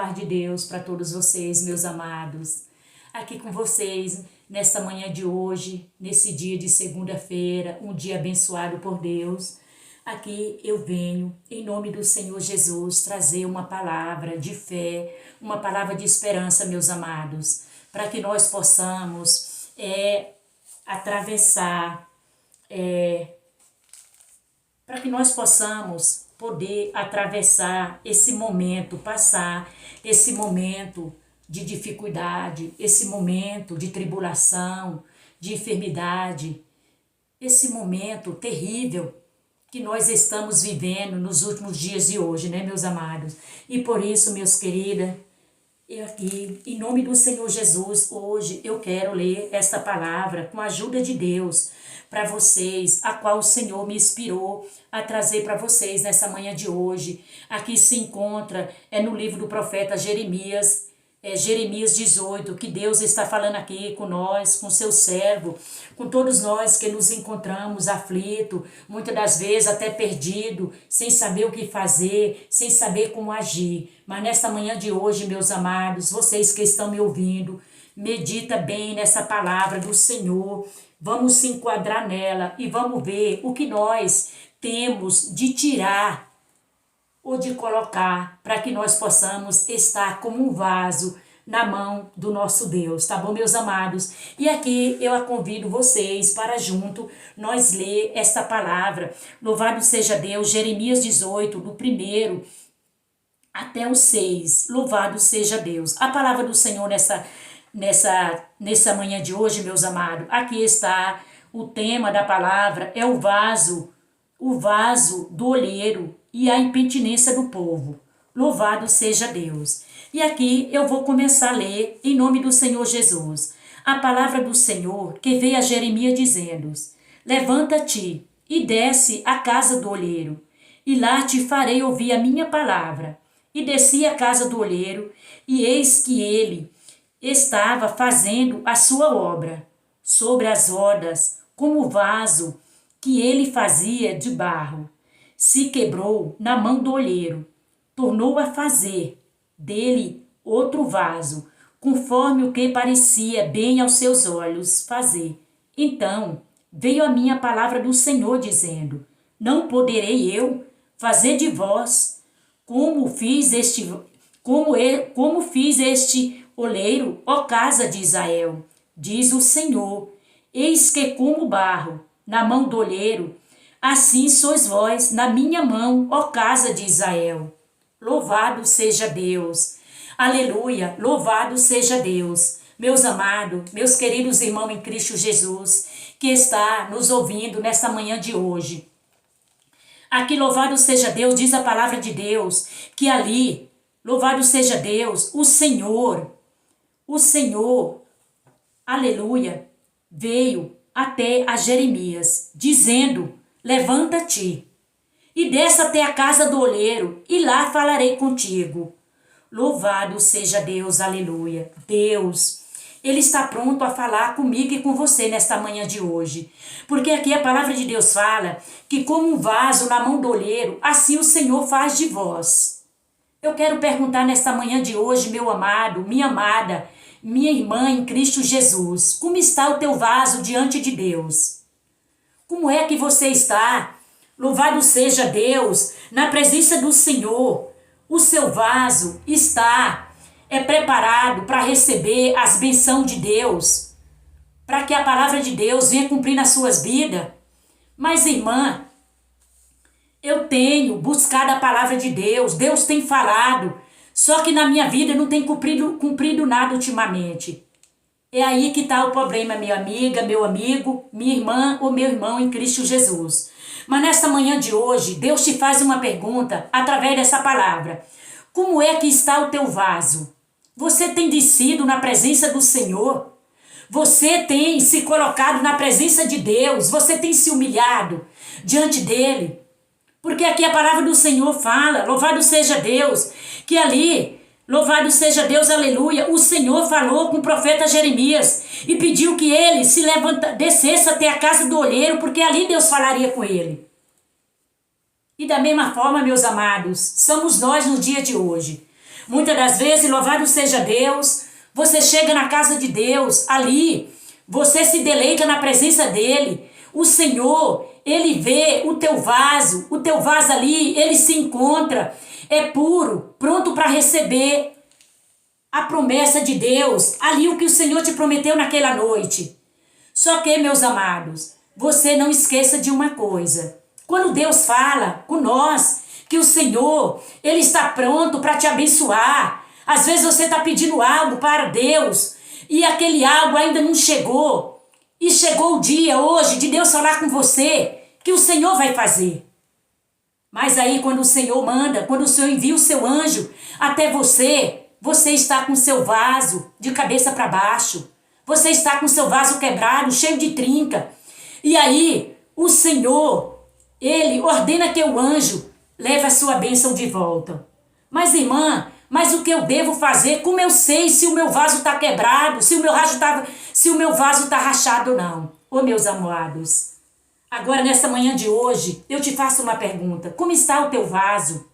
paz de Deus para todos vocês, meus amados. Aqui com vocês, nesta manhã de hoje, nesse dia de segunda-feira, um dia abençoado por Deus. Aqui eu venho, em nome do Senhor Jesus, trazer uma palavra de fé, uma palavra de esperança, meus amados, para que nós possamos atravessar, para que nós possamos poder atravessar esse momento, passar esse momento de dificuldade, esse momento de tribulação, de enfermidade, esse momento terrível que nós estamos vivendo nos últimos dias de hoje, né, meus amados? E por isso, meus queridos, eu aqui, em nome do Senhor Jesus, hoje eu quero ler esta palavra com a ajuda de Deus para vocês, a qual o Senhor me inspirou a trazer para vocês nessa manhã de hoje. Aqui se encontra, no livro do profeta Jeremias, Jeremias 18, que Deus está falando aqui com nós, com seu servo, com todos nós que nos encontramos aflito, muitas das vezes até perdido, sem saber o que fazer, sem saber como agir. Mas nesta manhã de hoje, meus amados, vocês que estão me ouvindo, medita bem nessa palavra do Senhor, vamos se enquadrar nela e vamos ver o que nós temos de tirar ou de colocar para que nós possamos estar como um vaso na mão do nosso Deus, tá bom, meus amados? E aqui eu convido vocês para junto nós ler esta palavra. Louvado seja Deus, Jeremias 18, do 1º até o 6. Louvado seja Deus. A palavra do Senhor nessa manhã de hoje, meus amados, aqui está o tema da palavra, é o vaso do olheiro e a impertinência do povo. Louvado seja Deus. E aqui eu vou começar a ler em nome do Senhor Jesus. A palavra do Senhor que veio a Jeremias dizendo: levanta-te e desce à casa do olheiro, e lá te farei ouvir a minha palavra. E desci à casa do olheiro, e eis que ele estava fazendo a sua obra sobre as rodas, como o vaso que ele fazia de barro. Se quebrou na mão do olheiro, tornou a fazer dele outro vaso, conforme o que parecia bem aos seus olhos fazer. Então veio a minha palavra do Senhor, dizendo: não poderei eu fazer de vós como fiz este oleiro, ó casa de Israel, diz o Senhor. Eis que como barro na mão do olheiro, assim sois vós na minha mão, ó casa de Israel. Louvado seja Deus. Aleluia, louvado seja Deus. Meus amados, meus queridos irmãos em Cristo Jesus, que está nos ouvindo nesta manhã de hoje. Aqui, louvado seja Deus, diz a palavra de Deus, que ali, louvado seja Deus, o Senhor, aleluia, veio até a Jeremias, dizendo: levanta-te e desce até a casa do olheiro, e lá falarei contigo. Louvado seja Deus, aleluia. Deus, Ele está pronto a falar comigo e com você nesta manhã de hoje. Porque aqui a palavra de Deus fala que como um vaso na mão do olheiro, assim o Senhor faz de vós. Eu quero perguntar nesta manhã de hoje, meu amado, minha amada, minha irmã em Cristo Jesus, como está o teu vaso diante de Deus? Como é que você está? Louvado seja Deus, na presença do Senhor. O seu vaso está preparado para receber as bênçãos de Deus, para que a palavra de Deus venha cumprir nas suas vidas. Mas, irmã, eu tenho buscado a palavra de Deus, Deus tem falado, só que na minha vida não tem cumprido nada ultimamente. É aí que está o problema, minha amiga, meu amigo, minha irmã ou meu irmão em Cristo Jesus. Mas nesta manhã de hoje, Deus te faz uma pergunta através dessa palavra. Como é que está o teu vaso? Você tem descido na presença do Senhor? Você tem se colocado na presença de Deus? Você tem se humilhado diante dele? Porque aqui a palavra do Senhor fala, louvado seja Deus, que ali, louvado seja Deus, aleluia, o Senhor falou com o profeta Jeremias e pediu que ele descesse até a casa do olheiro, porque ali Deus falaria com ele. E da mesma forma, meus amados, somos nós no dia de hoje. Muitas das vezes, louvado seja Deus, você chega na casa de Deus, ali, você se deleita na presença dele. O Senhor, ele vê o teu vaso ali, ele se encontra, é puro, pronto para receber a promessa de Deus, ali o que o Senhor te prometeu naquela noite. Só que, meus amados, você não esqueça de uma coisa. Quando Deus fala com nós, que o Senhor, ele está pronto para te abençoar. Às vezes você está pedindo algo para Deus e aquele algo ainda não chegou. E chegou o dia hoje de Deus falar com você que o Senhor vai fazer. Mas aí quando o Senhor manda, quando o Senhor envia o seu anjo até você, você está com o seu vaso de cabeça para baixo. Você está com o seu vaso quebrado, cheio de trinca. E aí o Senhor, ele ordena que o anjo leve a sua bênção de volta. Mas irmã, mas o que eu devo fazer? Como eu sei se o meu vaso está quebrado, se o meu vaso está rachado ou não? Ô meus amados, agora nessa manhã de hoje, eu te faço uma pergunta. Como está o teu vaso?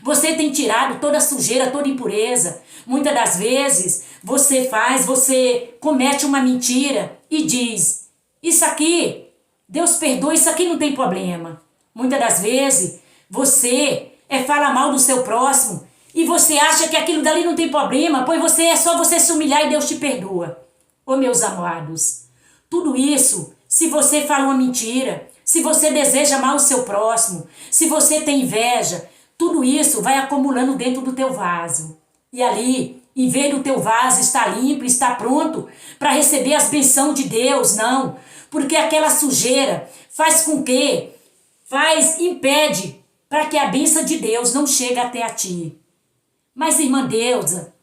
Você tem tirado toda a sujeira, toda a impureza. Muitas das vezes, você comete uma mentira e diz, isso aqui, Deus perdoa, isso aqui não tem problema. Muitas das vezes, você fala mal do seu próximo e você acha que aquilo dali não tem problema, pois é só você se humilhar e Deus te perdoa. Ô meus amados, tudo isso, se você fala uma mentira, se você deseja mal o seu próximo, se você tem inveja, tudo isso vai acumulando dentro do teu vaso. E ali, em vez do teu vaso estar limpo, estar pronto para receber as bênçãos de Deus, não. Porque aquela sujeira impede para que a bênção de Deus não chegue até a ti. Mas irmã Deusa,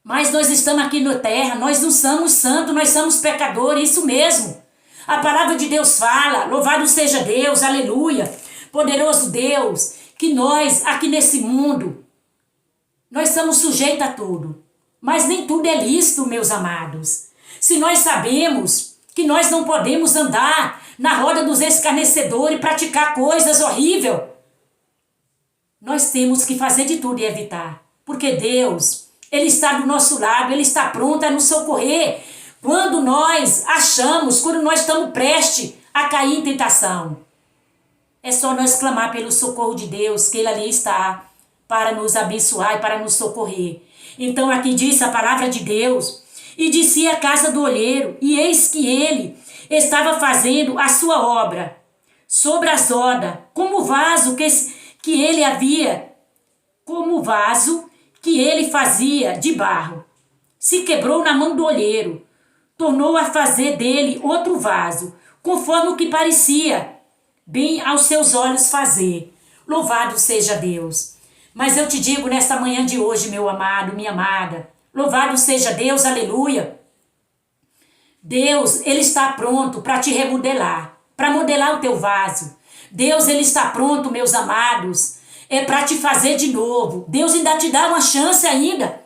mas nós estamos aqui na terra, nós não somos santos, nós somos pecadores, isso mesmo. A palavra de Deus fala, louvado seja Deus, aleluia, poderoso Deus, que nós aqui nesse mundo, nós somos sujeitos a tudo. Mas nem tudo é lícito, meus amados. Se nós sabemos que nós não podemos andar na roda dos escarnecedores e praticar coisas horríveis, nós temos que fazer de tudo e evitar. Porque Deus, ele está do nosso lado, ele está pronto a nos socorrer quando nós quando nós estamos prestes a cair em tentação. É só nós clamar pelo socorro de Deus, que ele ali está para nos abençoar e para nos socorrer. Então aqui diz a palavra de Deus, e disse a casa do olheiro, e eis que ele estava fazendo a sua obra sobre as rodas, como vaso que ele fazia de barro. Se quebrou na mão do olheiro, tornou a fazer dele outro vaso, conforme o que parecia bem aos seus olhos fazer. Louvado seja Deus. Mas eu te digo nesta manhã de hoje, meu amado, minha amada, louvado seja Deus, aleluia. Deus, ele está pronto para te remodelar, para modelar o teu vaso. Deus, ele está pronto, meus amados, para te fazer de novo. Deus ainda te dá uma chance ainda.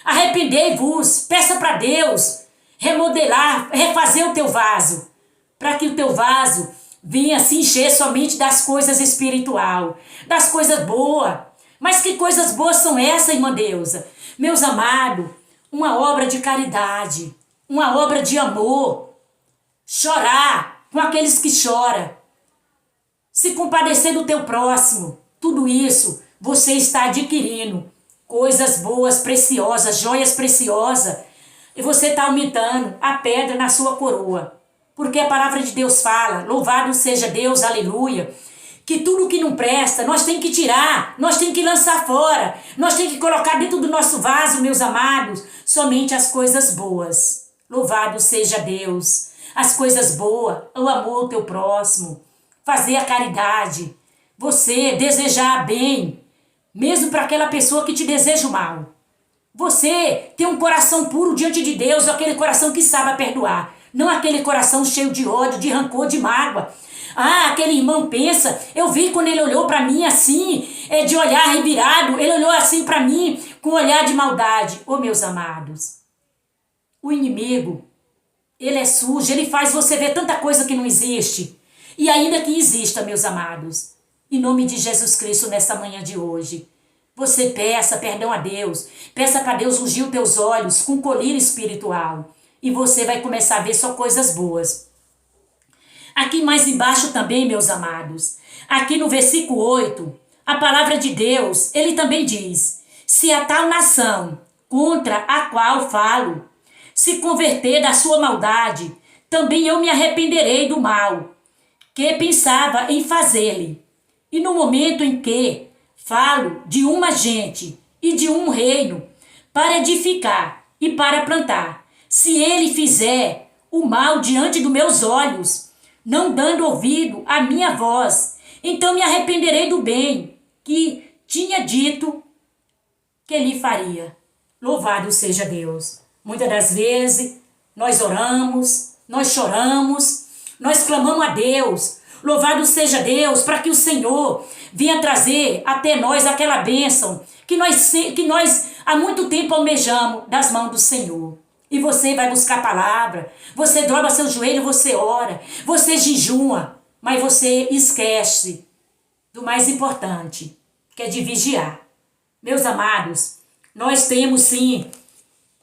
Arrependei-vos, peça para Deus remodelar, refazer o teu vaso, para que o teu vaso venha se encher somente das coisas espirituais, das coisas boas. Mas que coisas boas são essas, irmã Deusa? Meus amados, uma obra de caridade, uma obra de amor, chorar com aqueles que choram, se compadecer do teu próximo, tudo isso você está adquirindo coisas boas, preciosas, joias preciosas, e você está aumentando a pedra na sua coroa. Porque a palavra de Deus fala, louvado seja Deus, aleluia, que tudo que não presta, nós temos que tirar, nós temos que lançar fora, nós temos que colocar dentro do nosso vaso, meus amados, somente as coisas boas. Louvado seja Deus, as coisas boas, o amor ao teu próximo, fazer a caridade, você desejar bem, mesmo para aquela pessoa que te deseja o mal. Você ter um coração puro diante de Deus, aquele coração que sabe perdoar. Não aquele coração cheio de ódio, de rancor, de mágoa. Ah, aquele irmão pensa, eu vi quando ele olhou para mim assim, de olhar revirado, ele olhou assim para mim com olhar de maldade. Ô meus amados, o inimigo, ele é sujo, ele faz você ver tanta coisa que não existe. E ainda que exista, meus amados, em nome de Jesus Cristo nessa manhã de hoje, você peça perdão a Deus. Peça para Deus ungir os teus olhos com colírio espiritual. E você vai começar a ver só coisas boas. Aqui mais embaixo também, meus amados. Aqui no versículo 8, a palavra de Deus, ele também diz: se a tal nação contra a qual falo se converter da sua maldade, também eu me arrependerei do mal que pensava em fazer-lhe. E no momento em que falo de uma gente e de um reino para edificar e para plantar, se ele fizer o mal diante dos meus olhos, não dando ouvido à minha voz, então me arrependerei do bem que tinha dito que lhe faria. Louvado seja Deus. Muitas das vezes nós oramos, nós choramos, nós clamamos a Deus. Louvado seja Deus para que o Senhor venha trazer até nós aquela bênção que nós há muito tempo almejamos das mãos do Senhor. E você vai buscar a palavra, você dobra seu joelho, você ora, você jejua, mas você esquece do mais importante, que é de vigiar. Meus amados, nós temos sim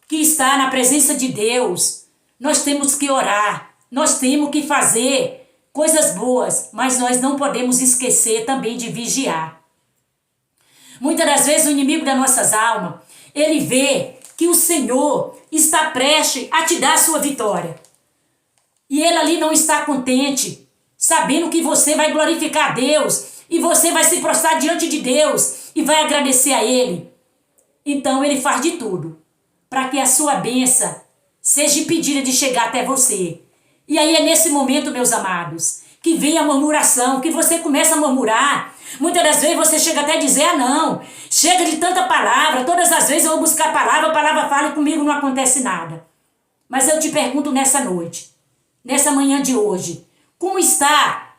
que estar na presença de Deus, nós temos que orar, nós temos que fazer coisas boas, mas nós não podemos esquecer também de vigiar. Muitas das vezes o inimigo das nossas almas, ele vê que o Senhor está prestes a te dar a sua vitória. E ele ali não está contente, sabendo que você vai glorificar a Deus e você vai se prostrar diante de Deus e vai agradecer a Ele. Então ele faz de tudo para que a sua bênção seja impedida de chegar até você. E aí é nesse momento, meus amados, que vem a murmuração, que você começa a murmurar. Muitas das vezes você chega até a dizer: ah não, chega de tanta palavra, todas as vezes eu vou buscar a palavra fala e comigo não acontece nada. Mas eu te pergunto nessa noite, nessa manhã de hoje, como está?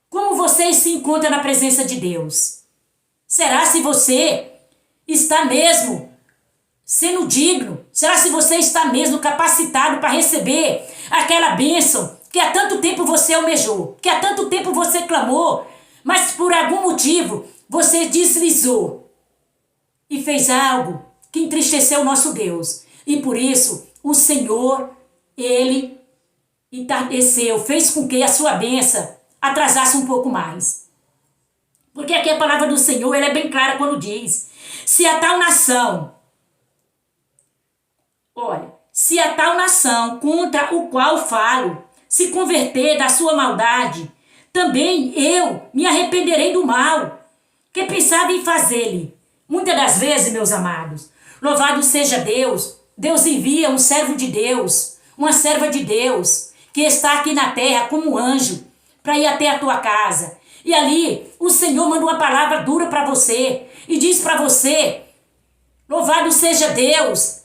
Como você se encontra na presença de Deus? Será se você está mesmo sendo digno? Será se você está mesmo capacitado para receber aquela bênção que há tanto tempo você almejou, que há tanto tempo você clamou, mas por algum motivo você deslizou e fez algo que entristeceu o nosso Deus? E por isso o Senhor, Ele entardeceu, fez com que a sua bênção atrasasse um pouco mais. Porque aqui a palavra do Senhor, ela é bem clara quando diz: se a tal nação, olha, se a tal nação contra o qual falo se converter da sua maldade, também eu me arrependerei do mal que pensava em fazer-lhe. Muitas das vezes, meus amados, louvado seja Deus, Deus envia um servo de Deus, uma serva de Deus, que está aqui na terra como anjo, para ir até a tua casa. E ali o Senhor manda uma palavra dura para você e diz para você: louvado seja Deus,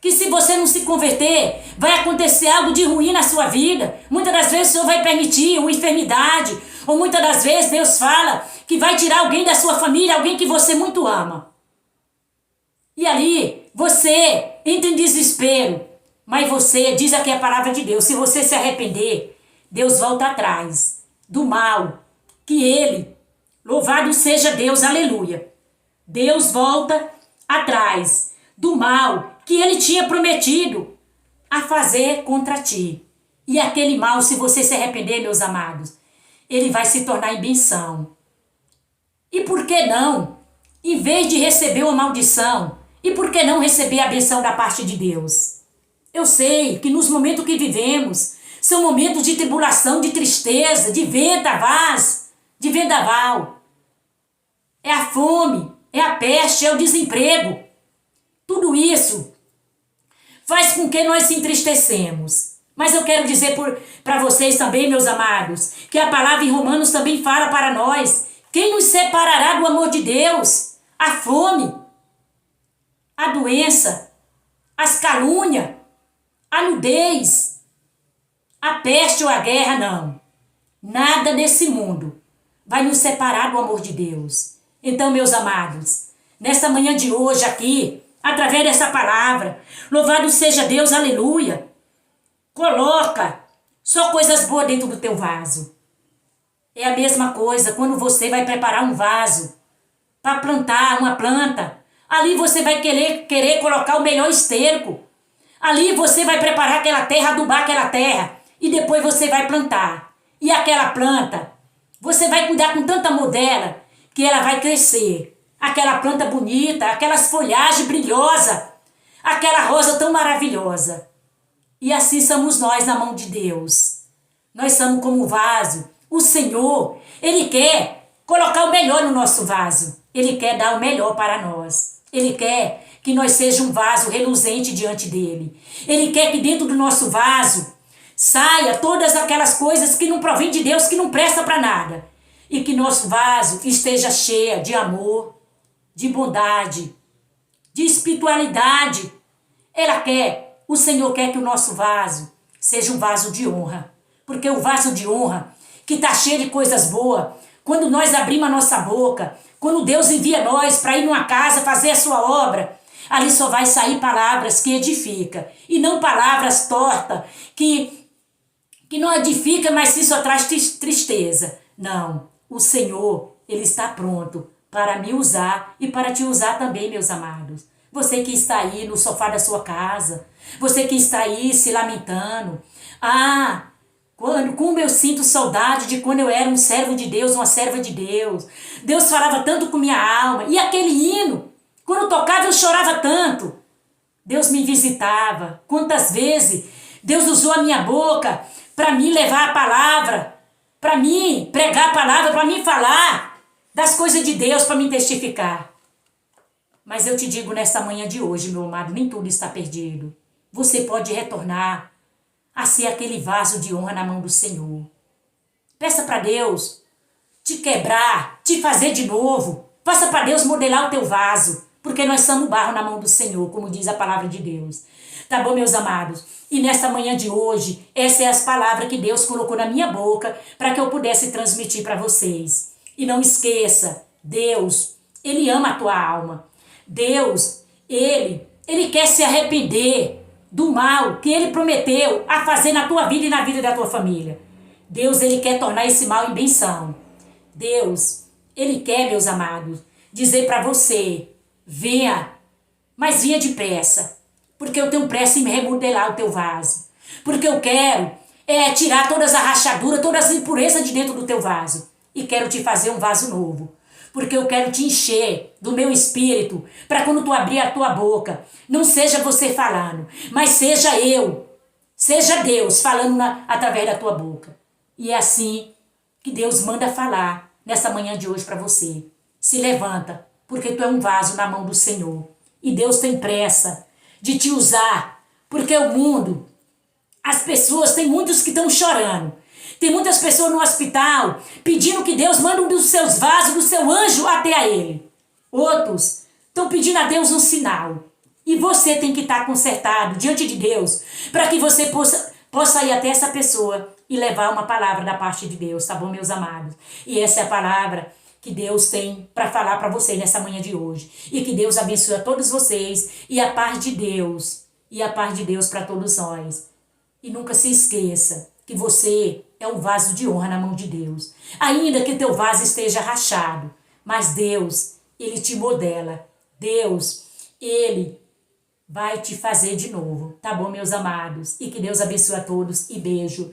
que se você não se converter, vai acontecer algo de ruim na sua vida. Muitas das vezes o Senhor vai permitir uma enfermidade, ou muitas das vezes Deus fala que vai tirar alguém da sua família, alguém que você muito ama. E ali você entra em desespero, mas você, diz aqui a palavra de Deus, se você se arrepender, Deus volta atrás do mal que Ele, louvado seja Deus, aleluia. Deus volta atrás do mal que Ele tinha prometido a fazer contra ti. E aquele mal, se você se arrepender, meus amados, ele vai se tornar em benção. E por que não? Em vez de receber uma maldição, e por que não receber a benção da parte de Deus? Eu sei que nos momentos que vivemos, são momentos de tribulação, de tristeza, de vendavais, de vendaval. É a fome, é a peste, é o desemprego. Tudo isso faz com que nós se entristecemos. Mas eu quero dizer para vocês também, meus amados, que a palavra em Romanos também fala para nós: quem nos separará do amor de Deus? A fome, a doença, as calúnias, a nudez, a peste ou a guerra, não. Nada nesse mundo vai nos separar do amor de Deus. Então, meus amados, nesta manhã de hoje aqui, através dessa palavra, louvado seja Deus, aleluia. Coloca só coisas boas dentro do teu vaso. É a mesma coisa quando você vai preparar um vaso para plantar uma planta. Ali você vai querer colocar o melhor esterco. Ali você vai preparar aquela terra, adubar aquela terra. E depois você vai plantar. E aquela planta, você vai cuidar com tanto amor dela, que ela vai crescer. Aquela planta bonita, aquelas folhagens brilhosas, aquela rosa tão maravilhosa. E assim somos nós na mão de Deus. Nós somos como um vaso. O Senhor, Ele quer colocar o melhor no nosso vaso. Ele quer dar o melhor para nós. Ele quer que nós sejamos um vaso reluzente diante dEle. Ele quer que dentro do nosso vaso saia todas aquelas coisas que não provêm de Deus, que não presta para nada. E que nosso vaso esteja cheio de amor, de bondade, de espiritualidade. O Senhor quer que o nosso vaso seja um vaso de honra. Porque o vaso de honra, que está cheio de coisas boas, quando nós abrimos a nossa boca, quando Deus envia nós para ir numa casa fazer a sua obra, ali só vai sair palavras que edificam. E não palavras tortas, que não edifica, mas sim só traz tristeza. Não, o Senhor, Ele está pronto para me usar e para te usar também, meus amados. Você que está aí no sofá da sua casa, você que está aí se lamentando. Como eu sinto saudade de quando eu era um servo de Deus, uma serva de Deus. Deus falava tanto com minha alma. E aquele hino, quando tocava eu chorava tanto. Deus me visitava. Quantas vezes Deus usou a minha boca para mim levar a palavra, para mim pregar a palavra, para mim falar das coisas de Deus, para mim testificar. Mas eu te digo nesta manhã de hoje, meu amado, nem tudo está perdido. Você pode retornar a ser aquele vaso de honra na mão do Senhor. Peça para Deus te quebrar, te fazer de novo. Faça para Deus modelar o teu vaso, porque nós somos barro na mão do Senhor, como diz a palavra de Deus. Tá bom, meus amados? E nesta manhã de hoje, essas são as palavras que Deus colocou na minha boca para que eu pudesse transmitir para vocês. E não esqueça, Deus, Ele ama a tua alma. Deus, Ele quer se arrepender do mal que Ele prometeu a fazer na tua vida e na vida da tua família. Deus, Ele quer tornar esse mal em benção. Deus, Ele quer, meus amados, dizer para você, venha, mas venha depressa. Porque eu tenho pressa em remodelar o teu vaso. Porque eu quero tirar todas as rachaduras, todas as impurezas de dentro do teu vaso. E quero te fazer um vaso novo. Porque eu quero te encher do meu espírito, para quando tu abrir a tua boca, não seja você falando, mas seja eu, seja Deus falando através da tua boca. E é assim que Deus manda falar nessa manhã de hoje para você. Se levanta, porque tu é um vaso na mão do Senhor. E Deus tem pressa de te usar, porque o mundo, as pessoas, tem muitos que estão chorando. Tem muitas pessoas no hospital pedindo que Deus mande um dos seus vasos, do seu anjo até a ele. Outros estão pedindo a Deus um sinal. E você tem que estar consertado diante de Deus para que você possa ir até essa pessoa e levar uma palavra da parte de Deus, tá bom, meus amados? E essa é a palavra que Deus tem para falar para vocês nessa manhã de hoje. E que Deus abençoe a todos vocês e a paz de Deus. E a paz de Deus para todos nós. E nunca se esqueça que você é um vaso de honra na mão de Deus. Ainda que teu vaso esteja rachado, mas Deus, Ele te modela. Deus, Ele vai te fazer de novo. Tá bom, meus amados? E que Deus abençoe a todos e beijo.